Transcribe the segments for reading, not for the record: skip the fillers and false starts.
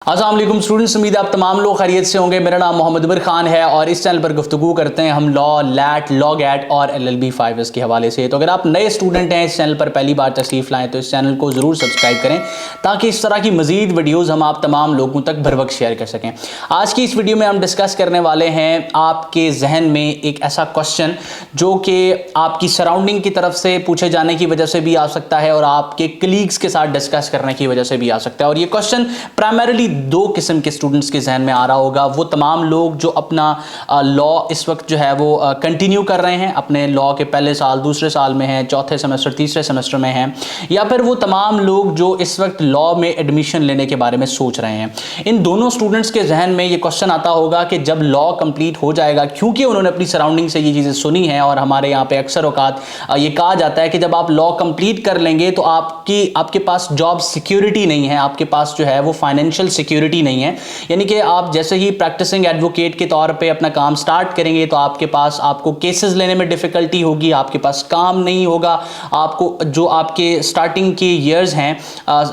अस्सलाम वालेकुम स्टूडेंट्स, उम्मीद है आप तमाम लोग खैरियत से होंगे। मेरा नाम मोहम्मद उमर खान है और इस चैनल पर गुफ्तगू करते हैं हम लॉ, लैट, लॉगैट और LLB 5S के हवाले से। तो अगर आप नए स्टूडेंट हैं, इस चैनल पर पहली बार तशरीफ़ लाएँ तो इस चैनल को ज़रूर सब्सक्राइब करें ताकि इस तरह की मज़ीद वीडियोज़ हम आप तमाम लोगों तक बर वक्त शेयर कर सकें। आज की इस वीडियो में हम डिस्कस करने वाले हैं आपके जहन में एक ऐसा क्वेश्चन जो कि आपकी सराउंडिंग की तरफ से पूछे जाने की वजह से भी आ सकता है और आपके कलीग्स के साथ डिस्कस करने की वजह से भी आ सकता है। और ये क्वेश्चन प्राइमरीली दो किस्म के स्टूडेंट्स के जहन में आ रहा होगा। वो तमाम लोग जो अपना लॉ इस वक्त जो है वो कंटिन्यू कर रहे हैं, अपने लॉ के पहले साल, दूसरे साल में हैं, चौथे सेमेस्टर, तीसरे सेमेस्टर में हैं, या फिर वो तमाम लोग जो इस वक्त लॉ में एडमिशन लेने के बारे में सोच रहे हैं। इन दोनों स्टूडेंट्स के जहन में ये क्वेश्चन आता होगा कि जब लॉ कंप्लीट हो जाएगा, क्योंकि उन्होंने अपनी सराउंडिंग से ये चीज़ें सुनी हैं और हमारे यहाँ पे अक्सर औकात ये कहा जाता है कि जब आप लॉ कंप्लीट कर लेंगे तो आपके पास जॉब सिक्योरिटी नहीं है, आपके पास जो है वो फाइनेंशियल सिक्योरिटी नहीं है। यानी कि आप जैसे ही प्रैक्टिसिंग एडवोकेट के तौर पे अपना काम स्टार्ट करेंगे तो आपको केसेस लेने में डिफिकल्टी होगी, आपके पास काम नहीं होगा, आपको जो आपके स्टार्टिंग के ईयर्स हैं,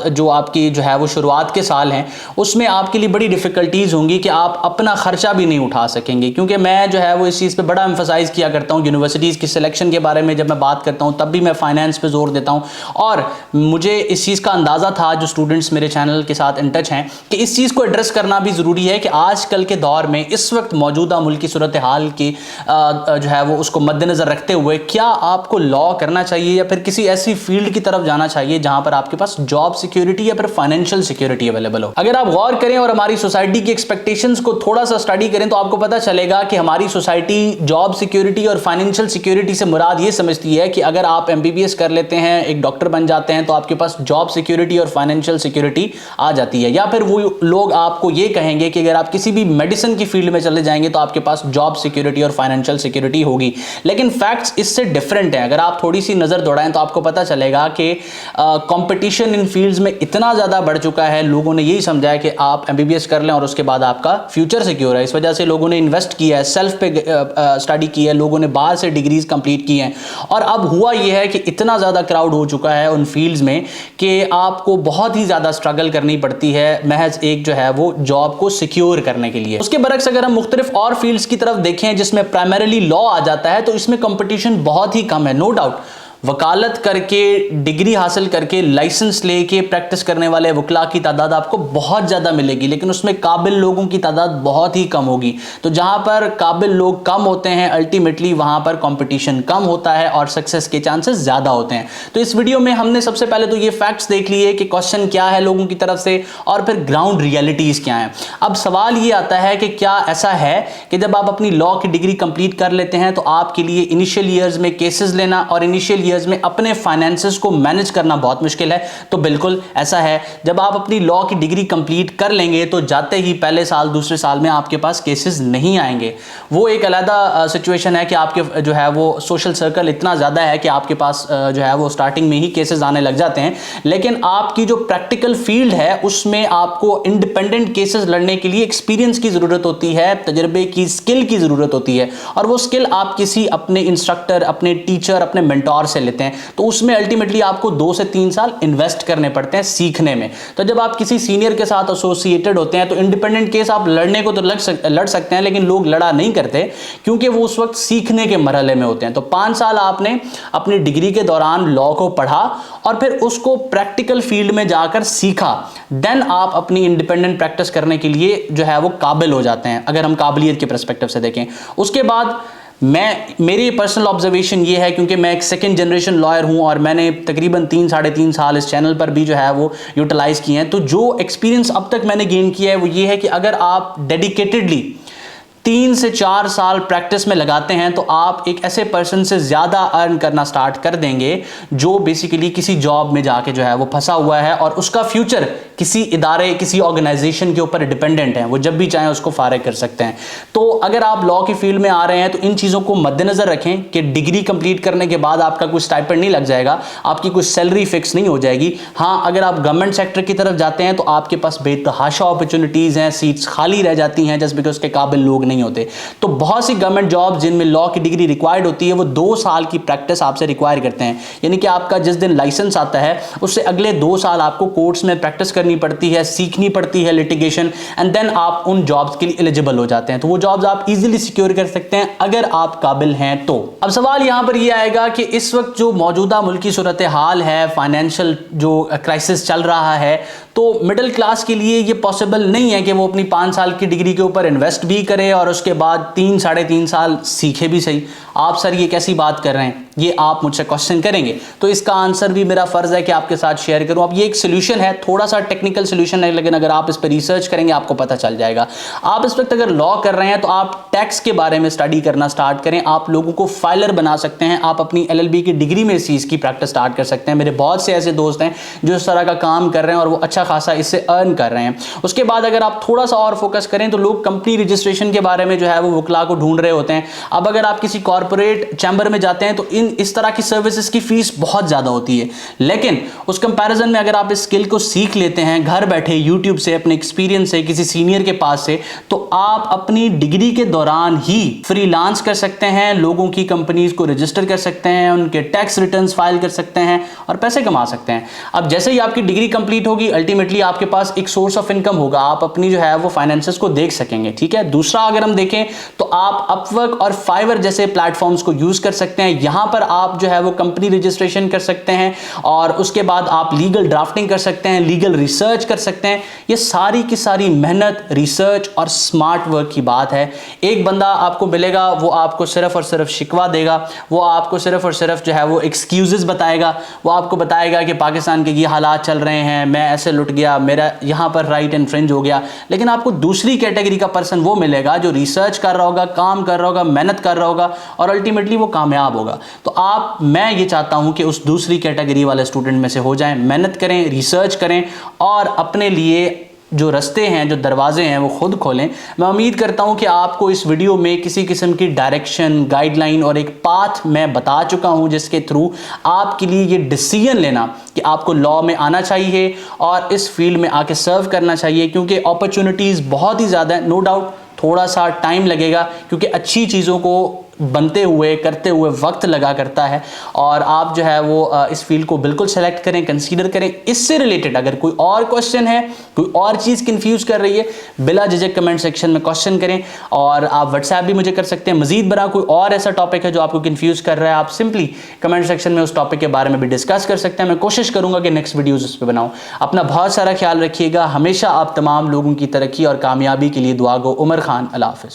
जो आपकी जो है वो शुरुआत के साल हैं, उसमें आपके लिए बड़ी डिफिकल्टीज होंगी कि आप अपना खर्चा भी नहीं उठा सकेंगे। क्योंकि मैं जो है वो इस चीज़ पे बड़ा एम्फसाइज किया करता हूँ, यूनिवर्सिटीज़ की सिलेक्शन के बारे में जब मैं बात करता हूँ तब भी मैं फाइनेंस पे जोर देता हूँ। और मुझे इस चीज़ का अंदाज़ा था, जो स्टूडेंट्स मेरे चैनल के साथ इन टच हैं, कि इस चीज़ को एड्रेस करना भी ज़रूरी है कि आजकल के दौर में इस वक्त मौजूदा मुल्क की सूरत हाल की जो है वो उसको मद्देनज़र रखते हुए क्या आपको लॉ करना चाहिए या फिर किसी ऐसी फील्ड की तरफ जाना चाहिए जहां पर आपके पास जॉब सिक्योरिटी या फिर फाइनेंशियल सिक्योरिटी अवेलेबल हो। अगर आप गौर करें और हमारी सोसाइटी की एक्सपेक्टेशंस को थोड़ा सा स्टडी करें तो आपको पता चलेगा कि हमारी सोसाइटी जॉब सिक्योरिटी और फाइनेंशियल सिक्योरिटी से मुराद ये समझती है कि अगर आप MBBS कर लेते हैं, एक डॉक्टर बन जाते हैं, तो आपके पास जॉब सिक्योरिटी और फाइनेंशियल सिक्योरिटी आ जाती है। या फिर वो लोग आपको ये कहेंगे कि अगर आप किसी भी मेडिसिन की फील्ड में चले जाएंगे तो आपके पास जॉब सिक्योरिटी और फाइनेंशियल सिक्योरिटी होगी। लेकिन फैक्ट्स इससे डिफरेंट हैं। अगर आप थोड़ी सी नजर दौड़ाएं तो आपको पता चलेगा कि कंपटीशन इन फील्ड्स में इतना ज्यादा बढ़ चुका है, लोगों ने यही समझा है कि आप MBBS कर लें और उसके बाद आपका फ्यूचर सिक्योर है। इस वजह से लोगों ने इन्वेस्ट किया है, सेल्फ पे स्टडी की है, लोगों ने बाहर से डिग्रीज कंप्लीट की हैं। और अब हुआ यह है कि इतना ज्यादा क्राउड हो चुका है उन फील्ड्स में कि आपको बहुत ही ज्यादा स्ट्रगल करनी पड़ती है महज एक जो है वो जॉब को सिक्योर करने के लिए। उसके बरक्स अगर हम मुख्तलिफ और फील्ड्स की तरफ देखें जिसमें प्राइमरीली लॉ आ जाता है तो इसमें कंपटीशन बहुत ही कम है। नो डाउट वकालत करके, डिग्री हासिल करके, लाइसेंस लेके प्रैक्टिस करने वाले वकला की तादाद आपको बहुत ज़्यादा मिलेगी, लेकिन उसमें काबिल लोगों की तादाद बहुत ही कम होगी। तो जहाँ पर काबिल लोग कम होते हैं, अल्टीमेटली वहाँ पर कंपटीशन कम होता है और सक्सेस के चांसेस ज़्यादा होते हैं। तो इस वीडियो में हमने सबसे पहले तो ये फैक्ट्स देख लिए कि क्वेश्चन क्या है लोगों की तरफ से और फिर ग्राउंड रियलिटीज़ क्या हैं। अब सवाल ये आता है कि क्या ऐसा है कि जब आप अपनी लॉ की डिग्री कंप्लीट कर लेते हैं तो आपके लिए इनिशियल ईयर्स में केसेस लेना और इनिशियल ईयर्स में अपने फाइनेंसेस को मैनेज करना बहुत मुश्किल है? तो बिल्कुल ऐसा है। जब आप अपनी लॉ की डिग्री कंप्लीट कर लेंगे तो जाते ही पहले साल, दूसरे साल में आपके पास केसेस नहीं आएंगे। वो एक अलग सिचुएशन है कि आपके जो है वो सोशल सर्कल इतना ज़्यादा है कि आपके पास जो है वो स्टार्टिंग में ही केसेस आने लग जाते हैं। लेकिन आपकी जो प्रैक्टिकल फील्ड है उसमें आपको इंडिपेंडेंट केसेस लड़ने के लिए एक्सपीरियंस की ज़रूरत होती है, तजर्बे की, स्किल की ज़रूरत होती है। और वो स्किल आप किसी अपने इंस्ट्रक्टर, अपने टीचर, अपने मेंटोर से लेते हैं। तो उसमें अल्टीमेटली आपको 2 से 3 साल इन्वेस्ट करने पड़ते हैं सीखने में। तो जब आप किसी सीनियर के साथ एसोसिएटेड होते हैं तो इंडिपेंडेंट केस आप लड़ने को तो लड़ सकते हैं, लेकिन लोग लड़ा नहीं करते क्योंकि वो उस वक्त सीखने के मरहले में होते हैं। तो 5 साल आपने अपनी डिग्री के दौरान लॉ को पढ़ा और फिर उसको प्रैक्टिकल फील्ड में जाकर सीखा, देन आप अपनी इंडिपेंडेंट प्रैक्टिस करने के लिए जो है वो काबिल हो जाते हैं, अगर हम काबिलियत के पर्सपेक्टिव से देखें। उसके बाद मेरी पर्सनल ऑब्जर्वेशन ये है, क्योंकि मैं एक सेकंड जनरेशन लॉयर हूं और मैंने तकरीबन 3-3.5 साल इस चैनल पर भी जो है वो यूटिलाइज किए हैं, तो जो एक्सपीरियंस अब तक मैंने गेन किया है वो ये है कि अगर आप डेडिकेटेडली 3 से 4 साल प्रैक्टिस में लगाते हैं तो आप एक ऐसे पर्सन से ज़्यादा अर्न करना स्टार्ट कर देंगे जो बेसिकली किसी जॉब में जाके जो है वो फंसा हुआ है और उसका फ्यूचर किसी इदारे, किसी ऑर्गेनाइजेशन के ऊपर डिपेंडेंट है, वो जब भी चाहें उसको फारिग कर सकते हैं। तो अगर आप लॉ की फील्ड में आ रहे हैं तो इन चीज़ों को मद्देनज़र रखें कि डिग्री कंप्लीट करने के बाद आपका कुछ स्टाइपेंड नहीं लग जाएगा, आपकी कुछ सैलरी फिक्स नहीं हो जाएगी। हाँ, अगर आप गवर्नमेंट सेक्टर की तरफ जाते हैं तो आपके पास बेतहाशा अपॉर्चुनिटीज़ हैं, सीट्स खाली रह जाती हैं जस्ट बिकॉज के काबिल लोग नहीं नहीं होते। तो बहुत सी गवर्नमेंट जॉब जिनमें लॉ की डिग्री रिक्वायर्ड होती है वो 2 साल की प्रैक्टिस आपसे रिक्वायर करते हैं, यानी कि आपका जिस दिन लाइसेंस आता है उससे अगले 2 साल आपको कोर्ट्स में प्रैक्टिस करनी पड़ती है, सीखनी पड़ती है लिटिगेशन, एंड देन आप उन जॉब्स के लिए एलिजिबल हो जाते हैं। तो वो जॉब्स आप इजीली सिक्योर कर सकते हैं अगर आप काबिल हैं तो। अब सवाल यहां पर यह आएगा कि इस वक्त जो मौजूदा मुल्की सूरत हाल है, फाइनेंशियल जो क्राइसिस चल रहा है, तो मिडिल क्लास के लिए ये पॉसिबल नहीं है कि वो अपनी 5 साल की डिग्री के ऊपर इन्वेस्ट भी करे और उसके बाद 3 साढ़े 3 साल सीखे भी सही। आप सर ये कैसी बात कर रहे हैं, ये आप मुझसे क्वेश्चन करेंगे, तो इसका आंसर भी मेरा फर्ज है कि आपके साथ शेयर करूं। अब ये एक सोल्यूशन है, थोड़ा सा टेक्निकल सोल्यूशन है, लेकिन अगर आप इस पर रिसर्च करेंगे आपको पता चल जाएगा। आप इस वक्त अगर लॉ कर रहे हैं तो आप टैक्स के बारे में स्टडी करना स्टार्ट करें, आप लोगों को फाइलर बना सकते हैं, आप अपनी LLB की डिग्री में इस चीज़ की प्रैक्टिस स्टार्ट कर सकते हैं। मेरे बहुत से ऐसे दोस्त हैं जो इस तरह का काम कर रहे हैं और वो अच्छा खासा इससे अर्न कर रहे हैं। उसके बाद अगर आप थोड़ा सा और फोकस करें तो लोग कंपनी रजिस्ट्रेशन के बारे में जो है वो वकला को ढूंढ रहे होते हैं। अब अगर आप किसी कॉर्पोरेट चैम्बर में जाते हैं तो इस तरह की सर्विसेज की फीस बहुत ज्यादा होती है, लेकिन उस कंपैरिजन में अगर आप इस स्किल को सीख लेते हैं घर बैठे यूट्यूब से, अपने एक्सपीरियंस से, किसी सीनियर के पास से, तो आप अपनी डिग्री के दौरान ही फ्रीलांस कर सकते हैं, लोगों की कंपनीज को रजिस्टर कर सकते हैं, उनके टैक्स रिटर्न्स फाइल कर सकते हैं और पैसे कमा सकते हैं। अब जैसे ही आपकी डिग्री कंप्लीट होगी अल्टीमेटली आपके पास एक सोर्स ऑफ इनकम होगा, आप अपनी जो है वो फाइनेंसेस को देख सकेंगे। ठीक है, दूसरा अगर हम देखें तो आप अपवर्क और फाइवर जैसे प्लेटफॉर्म्स को यूज कर सकते हैं। यहां पर आप जो है वो कंपनी रजिस्ट्रेशन कर सकते हैं और उसके बाद आप लीगल ड्राफ्टिंग कर सकते हैं, लीगल रिसर्च कर सकते हैं। ये सारी की सारी मेहनत, रिसर्च और स्मार्ट वर्क की बात है। एक बंदा आपको मिलेगा, वो आपको सिर्फ और सिर्फ शिकवा देगा, वो आपको सिर्फ और सिर्फ जो है वो एक्सक्यूजेस बताएगा, वो आपको बताएगा कि पाकिस्तान के ये हालात चल रहे हैं, मैं ऐसे लुट गया, मेरा यहां पर राइट इन्फ्रिंज हो गया। लेकिन आपको दूसरी कैटेगरी का पर्सन वो मिलेगा जो रिसर्च कर रहा होगा, काम कर रहा होगा, मेहनत कर रहा होगा और अल्टीमेटली वो कामयाब होगा। तो मैं ये चाहता हूं कि उस दूसरी कैटेगरी वाले स्टूडेंट में से हो जाएं, मेहनत करें, रिसर्च करें और अपने लिए जो रास्ते हैं, जो दरवाजे हैं वो खुद खोलें। मैं उम्मीद करता हूं कि आपको इस वीडियो में किसी किस्म की डायरेक्शन, गाइडलाइन और एक पाथ मैं बता चुका हूं जिसके थ्रू आपके लिए ये डिसीजन लेना कि आपको लॉ में आना चाहिए और इस फील्ड में आके सर्व करना चाहिए, क्योंकि अपॉर्चुनिटीज़ बहुत ही ज़्यादा है। नो डाउट थोड़ा सा टाइम लगेगा क्योंकि अच्छी चीज़ों को बनते हुए, करते हुए वक्त लगा करता है, और आप जो है वो इस फील्ड को बिल्कुल सेलेक्ट करें, कंसीडर करें। इससे रिलेटेड अगर कोई और क्वेश्चन है, कोई और चीज़ कंफ्यूज कर रही है, बिला झिझक कमेंट सेक्शन में क्वेश्चन करें और आप व्हाट्सएप भी मुझे कर सकते हैं। मजीद बरा कोई और ऐसा टॉपिक है जो आपको कंफ्यूज कर रहा है, आप सिंपली कमेंट सेक्शन में उस टॉपिक के बारे में भी डिस्कस कर सकते हैं। मैं कोशिश करूंगा कि नेक्स्ट वीडियोज़ उस पर बनाऊँ। अपना बहुत सारा ख्याल रखिएगा। हमेशा आप तमाम लोगों की तरक्की और कामयाबी के लिए दुआ गो। उमर खान, अल्लाह हाफ़िज़।